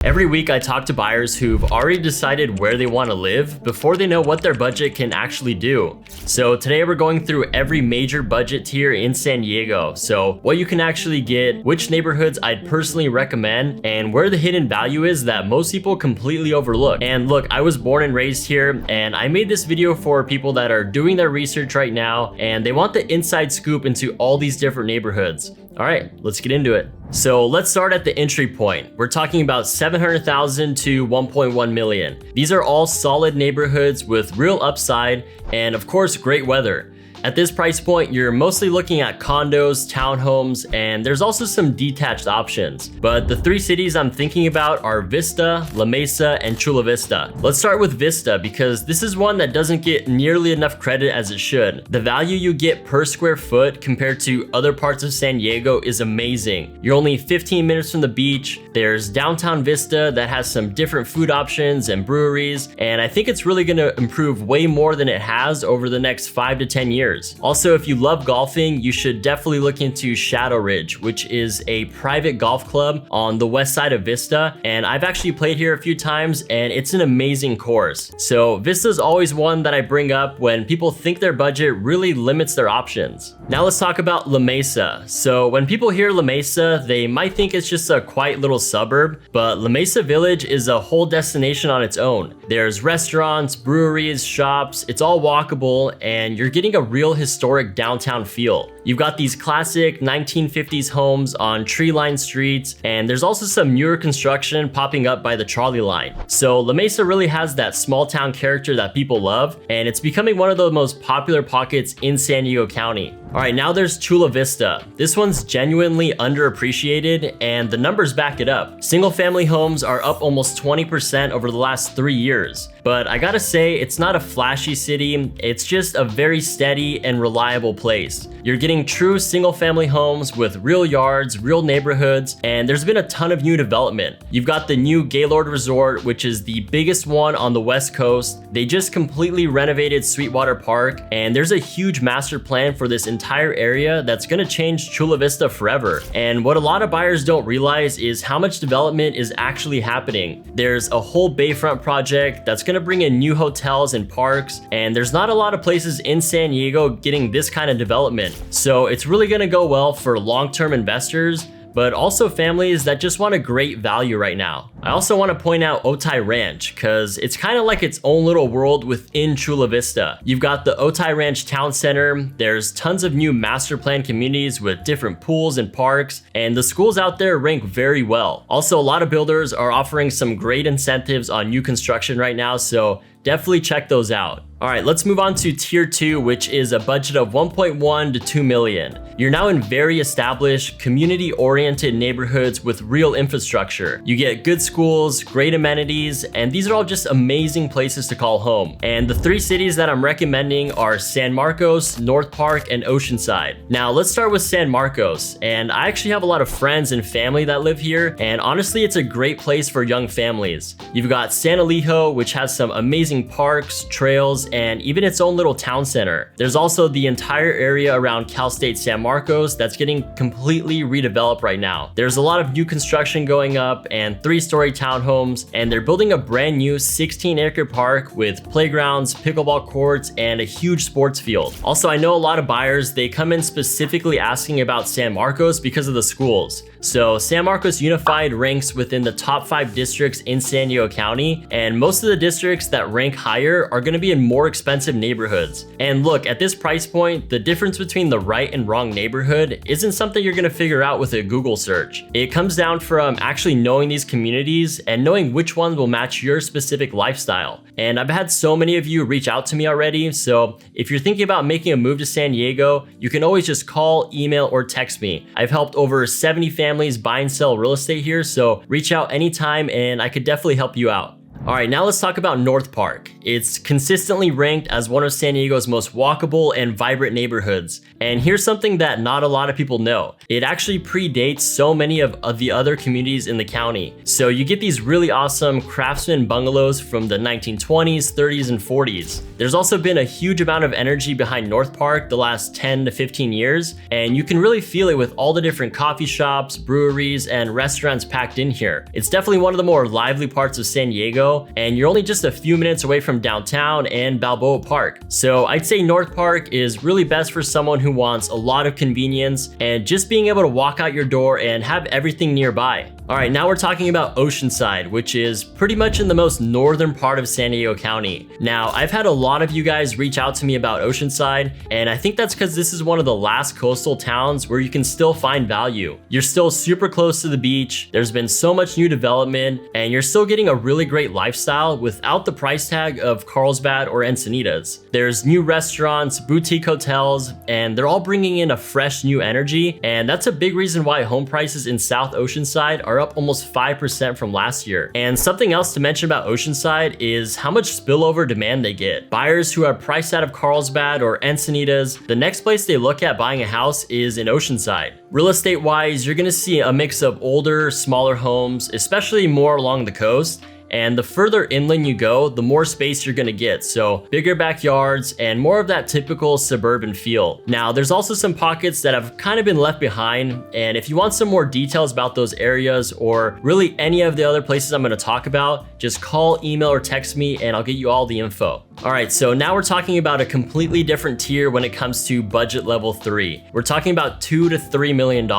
Every week I talk to buyers who've already decided where they want to live before they know what their budget can actually do. So today we're going through every major budget tier in San Diego. So what you can actually get, which neighborhoods I'd personally recommend, and where the hidden value is that most people completely overlook. And look, I was born and raised here, and I made this video for people that are doing their research right now and they want the inside scoop into all these different neighborhoods. All right, let's get into it. So let's start at the entry point. We're talking about 700,000 to 1.1 million. These are all solid neighborhoods with real upside and of course, great weather. At this price point, you're mostly looking at condos, townhomes, and there's also some detached options. But the three cities I'm thinking about are Vista, La Mesa, and Chula Vista. Let's start with Vista because this is one that doesn't get nearly enough credit as it should. The value you get per square foot compared to other parts of San Diego is amazing. You're only 15 minutes from the beach. There's downtown Vista that has some different food options and breweries, and I think it's really gonna improve way more than it has over the next 5 to 10 years. Also, if you love golfing, you should definitely look into Shadow Ridge, which is a private golf club on the west side of Vista. And I've actually played here a few times and it's an amazing course. So Vista's always one that I bring up when people think their budget really limits their options. Now let's talk about La Mesa. So when people hear La Mesa, they might think it's just a quiet little suburb, but La Mesa Village is a whole destination on its own. There's restaurants, breweries, shops, it's all walkable, and you're getting a real historic downtown feel. You've got these classic 1950s homes on tree-lined streets, and there's also some newer construction popping up by the trolley line. So La Mesa really has that small town character that people love, and it's becoming one of the most popular pockets in San Diego County. All right, now there's Chula Vista. This one's genuinely underappreciated, and the numbers back it up. Single family homes are up almost 20% over the last 3 years. But I gotta say, it's not a flashy city, it's just a very steady and reliable place. You're getting true single family homes with real yards, real neighborhoods, and there's been a ton of new development. You've got the new Gaylord Resort, which is the biggest one on the West Coast. They just completely renovated Sweetwater Park, and there's a huge master plan for this entire area that's gonna change Chula Vista forever. And what a lot of buyers don't realize is how much development is actually happening. There's a whole bayfront project that's gonna bring in new hotels and parks, and there's not a lot of places in San Diego getting this kind of development. So it's really gonna go well for long-term investors, but also families that just want a great value right now. I also want to point out Otay Ranch because it's kind of like its own little world within Chula Vista. You've got the Otay Ranch Town Center, there's tons of new master plan communities with different pools and parks, and the schools out there rank very well. Also, a lot of builders are offering some great incentives on new construction right now, so definitely check those out. All right, let's move on to tier 2, which is a budget of 1.1 to 2 million. You're now in very established, community-oriented neighborhoods with real infrastructure. You get good schools, great amenities, and these are all just amazing places to call home. And the three cities that I'm recommending are San Marcos, North Park, and Oceanside. Now, let's start with San Marcos. And I actually have a lot of friends and family that live here, and honestly, it's a great place for young families. You've got San Elijo, which has some amazing parks, trails, and even its own little town center. There's also the entire area around Cal State San Marcos that's getting completely redeveloped right now. There's a lot of new construction going up and 3-story townhomes, and they're building a brand new 16-acre park with playgrounds, pickleball courts, and a huge sports field. Also, I know a lot of buyers, they come in specifically asking about San Marcos because of the schools. So San Marcos Unified ranks within the top 5 districts in San Diego County, and most of the districts that rank higher are gonna be in more expensive neighborhoods. And look, at this price point, the difference between the right and wrong neighborhood isn't something you're gonna figure out with a Google search. It comes down from actually knowing these communities and knowing which ones will match your specific lifestyle. And I've had so many of you reach out to me already, so if you're thinking about making a move to San Diego, you can always just call, email, or text me. I've helped over 70 families buy and sell real estate here, so reach out anytime and I could definitely help you out. All right, now let's talk about North Park. It's consistently ranked as one of San Diego's most walkable and vibrant neighborhoods. And here's something that not a lot of people know. It actually predates so many of the other communities in the county. So you get these really awesome craftsman bungalows from the 1920s, 30s, and 40s. There's also been a huge amount of energy behind North Park the last 10 to 15 years, and you can really feel it with all the different coffee shops, breweries, and restaurants packed in here. It's definitely one of the more lively parts of San Diego, and you're only just a few minutes away from downtown and Balboa Park. So I'd say North Park is really best for someone who wants a lot of convenience and just being able to walk out your door and have everything nearby. All right, now we're talking about Oceanside, which is pretty much in the most northern part of San Diego County. Now, I've had a lot of you guys reach out to me about Oceanside, and I think that's because this is one of the last coastal towns where you can still find value. You're still super close to the beach, there's been so much new development, and you're still getting a really great lifestyle without the price tag of Carlsbad or Encinitas. There's new restaurants, boutique hotels, and they're all bringing in a fresh new energy, and that's a big reason why home prices in South Oceanside are up almost 5% from last year. And something else to mention about Oceanside is how much spillover demand they get. Buyers who are priced out of Carlsbad or Encinitas, the next place they look at buying a house is in Oceanside. Real estate wise, you're gonna see a mix of older, smaller homes, especially more along the coast. And the further inland you go, the more space you're gonna get. So bigger backyards and more of that typical suburban feel. Now, there's also some pockets that have kind of been left behind. And if you want some more details about those areas or really any of the other places I'm gonna talk about, just call, email, or text me and I'll get you all the info. All right, so now we're talking about a completely different tier when it comes to budget level 3. We're talking about $2 to $3 million.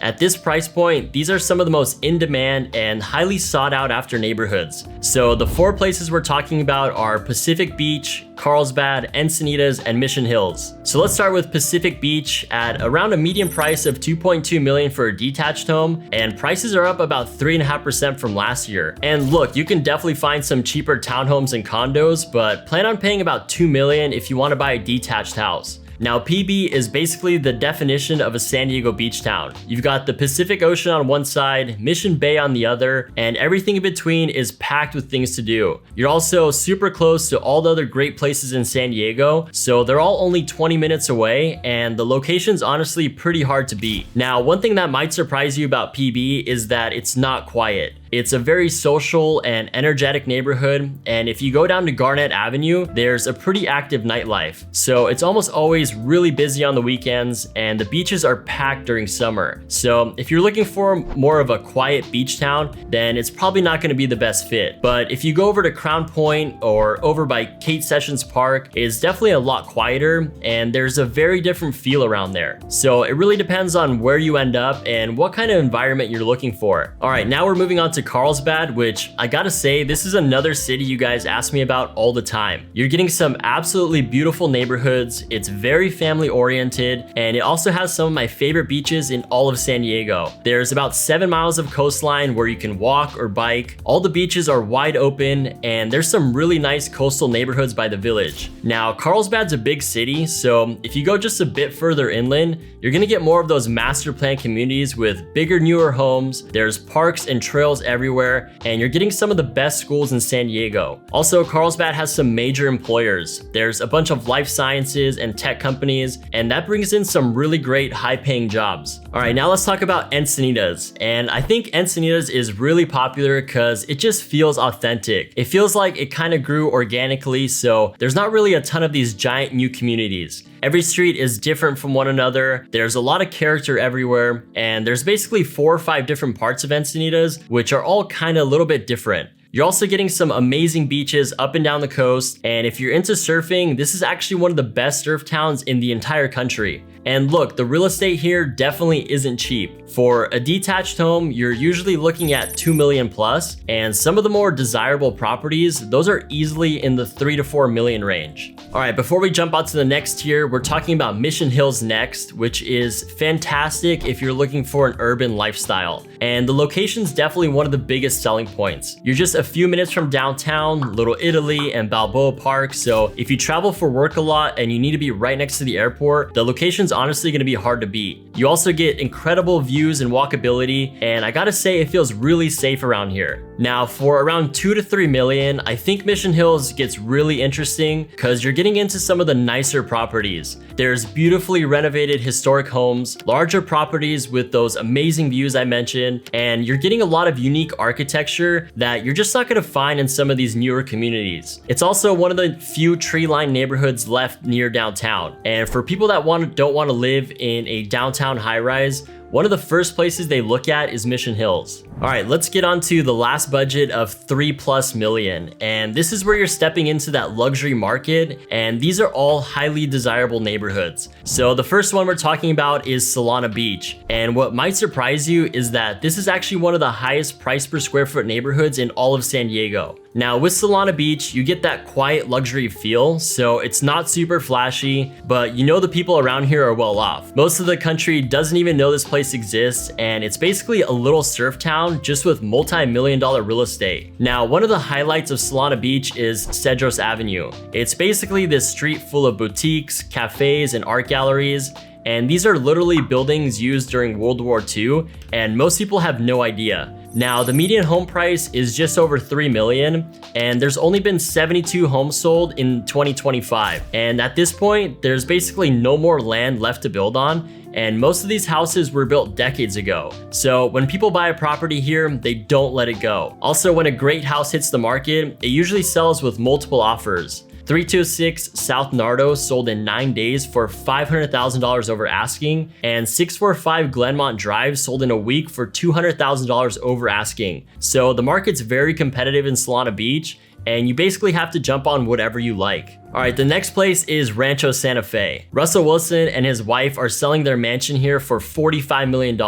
At this price point, these are some of the most in-demand and highly sought out after neighborhoods. So the 4 places we're talking about are Pacific Beach, Carlsbad, Encinitas, and Mission Hills. So let's start with Pacific Beach at around a median price of $2.2 million for a detached home, and prices are up about 3.5% from last year. And look, you can definitely find some cheaper townhomes and condos, but plan on paying about $2 million if you want to buy a detached house. Now, PB is basically the definition of a San Diego beach town. You've got the Pacific Ocean on one side, Mission Bay on the other, and everything in between is packed with things to do. You're also super close to all the other great places in San Diego, so they're all only 20 minutes away, and the location's honestly pretty hard to beat. Now, one thing that might surprise you about PB is that it's not quiet. It's a very social and energetic neighborhood, and if you go down to Garnett Avenue, there's a pretty active nightlife. So it's almost always really busy on the weekends, and the beaches are packed during summer. So if you're looking for more of a quiet beach town, then it's probably not gonna be the best fit. But if you go over to Crown Point or over by Kate Sessions Park, it's definitely a lot quieter, and there's a very different feel around there. So it really depends on where you end up and what kind of environment you're looking for. All right, now we're moving on to Carlsbad, which I gotta say, this is another city you guys ask me about all the time. You're getting some absolutely beautiful neighborhoods, it's very family oriented, and it also has some of my favorite beaches in all of San Diego. There's about 7 miles of coastline where you can walk or bike. All the beaches are wide open, and there's some really nice coastal neighborhoods by the village. Now, Carlsbad's a big city, so if you go just a bit further inland, you're gonna get more of those master plan communities with bigger, newer homes. There's parks and trails everywhere, and you're getting some of the best schools in San Diego. Also, Carlsbad has some major employers. There's a bunch of life sciences and tech companies, and that brings in some really great high-paying jobs. All right, now let's talk about Encinitas. And I think Encinitas is really popular because it just feels authentic. It feels like it kind of grew organically, so there's not really a ton of these giant new communities. Every street is different from one another. There's a lot of character everywhere, and there's basically 4 or 5 different parts of Encinitas, which are all kind of a little bit different. You're also getting some amazing beaches up and down the coast, and if you're into surfing, this is actually one of the best surf towns in the entire country. And look, the real estate here definitely isn't cheap. For a detached home, you're usually looking at $2 million plus, and some of the more desirable properties, those are easily in the $3 to $4 million range. All right, before we jump out to the next tier, we're talking about Mission Hills next, which is fantastic if you're looking for an urban lifestyle. And the location's definitely one of the biggest selling points. You're just a few minutes from downtown, Little Italy, and Balboa Park, so if you travel for work a lot and you need to be right next to the airport, the location's honestly gonna be hard to beat. You also get incredible views and walkability, and I gotta say it feels really safe around here. Now for around 2 to 3 million, I think Mission Hills gets really interesting because you're getting into some of the nicer properties. There's beautifully renovated historic homes, larger properties with those amazing views I mentioned, and you're getting a lot of unique architecture that you're just not gonna find in some of these newer communities. It's also one of the few tree-lined neighborhoods left near downtown. And for people that don't want to live in a downtown high-rise, one of the first places they look at is Mission Hills. All right, let's get on to the last budget of 3+ million. And this is where you're stepping into that luxury market, and these are all highly desirable neighborhoods. So the first one we're talking about is Solana Beach. And what might surprise you is that this is actually one of the highest price per square foot neighborhoods in all of San Diego. Now with Solana Beach, you get that quiet luxury feel, so it's not super flashy, but you know the people around here are well off. Most of the country doesn't even know this place exists, and it's basically a little surf town just with multi-million-dollar real estate. Now, one of the highlights of Solana Beach is Cedros Avenue. It's basically this street full of boutiques, cafes, and art galleries. And these are literally buildings used during World War II, and most people have no idea. Now, the median home price is just over 3 million, and there's only been 72 homes sold in 2025. And at this point, there's basically no more land left to build on, and most of these houses were built decades ago. So when people buy a property here, they don't let it go. Also, when a great house hits the market, it usually sells with multiple offers. 326 South Nardo sold in 9 days for $500,000 over asking, and 645 Glenmont Drive sold in a week for $200,000 over asking. So the market's very competitive in Solana Beach, and you basically have to jump on whatever you like. All right, the next place is Rancho Santa Fe. Russell Wilson and his wife are selling their mansion here for $45 million.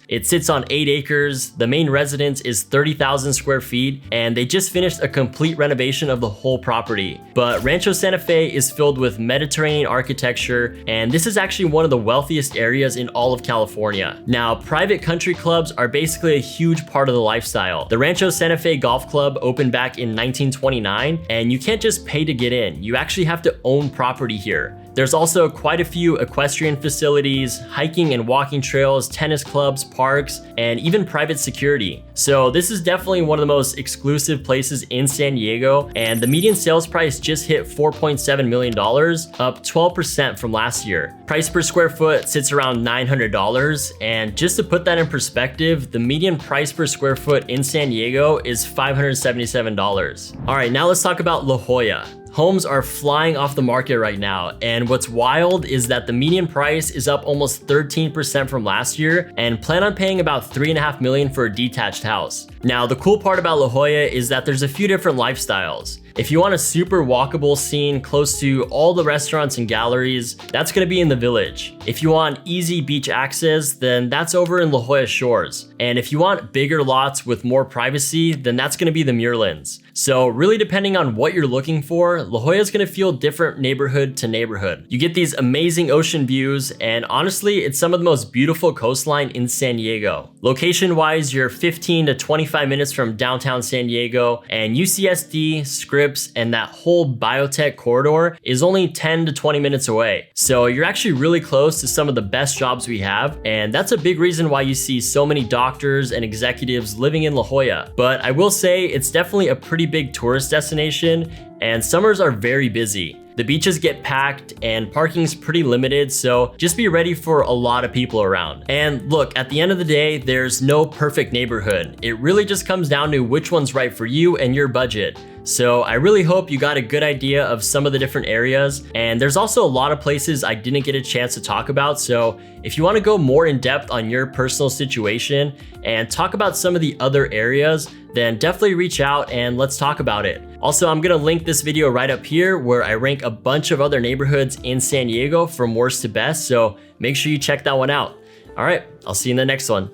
It sits on 8 acres, the main residence is 30,000 square feet, and they just finished a complete renovation of the whole property. But Rancho Santa Fe is filled with Mediterranean architecture, and this is actually one of the wealthiest areas in all of California. Now, private country clubs are basically a huge part of the lifestyle. The Rancho Santa Fe Golf Club opened back in 1929, and you can't just pay to get in. You actually have to own property here. There's also quite a few equestrian facilities, hiking and walking trails, tennis clubs, parks, and even private security. So this is definitely one of the most exclusive places in San Diego, and the median sales price just hit $4.7 million, up 12% from last year. Price per square foot sits around $900, and just to put that in perspective, the median price per square foot in San Diego is $577. All right, now let's talk about La Jolla. Homes are flying off the market right now, and what's wild is that the median price is up almost 13% from last year, and plan on paying about $3.5 million for a detached house. Now, the cool part about La Jolla is that there's a few different lifestyles. If you want a super walkable scene close to all the restaurants and galleries, that's gonna be in the Village. If you want easy beach access, then that's over in La Jolla Shores. And if you want bigger lots with more privacy, then that's gonna be the Muirlands. So really depending on what you're looking for, La Jolla is gonna feel different neighborhood to neighborhood. You get these amazing ocean views, and honestly, it's some of the most beautiful coastline in San Diego. Location-wise, you're 15 to 25 minutes from downtown San Diego, and UCSD, Scripps, and that whole biotech corridor is only 10 to 20 minutes away. So you're actually really close to some of the best jobs we have, and that's a big reason why you see so many doctors and executives living in La Jolla. But I will say it's definitely a pretty big tourist destination, and summers are very busy. The beaches get packed and parking's pretty limited, so just be ready for a lot of people around. And look, at the end of the day, there's no perfect neighborhood. It really just comes down to which one's right for you and your budget. So I really hope you got a good idea of some of the different areas, and there's also a lot of places I didn't get a chance to talk about, so if you want to go more in depth on your personal situation and talk about some of the other areas, then definitely reach out and let's talk about it. Also, I'm gonna link this video right up here where I rank a bunch of other neighborhoods in San Diego from worst to best, so make sure you check that one out. All right, I'll see you in the next one.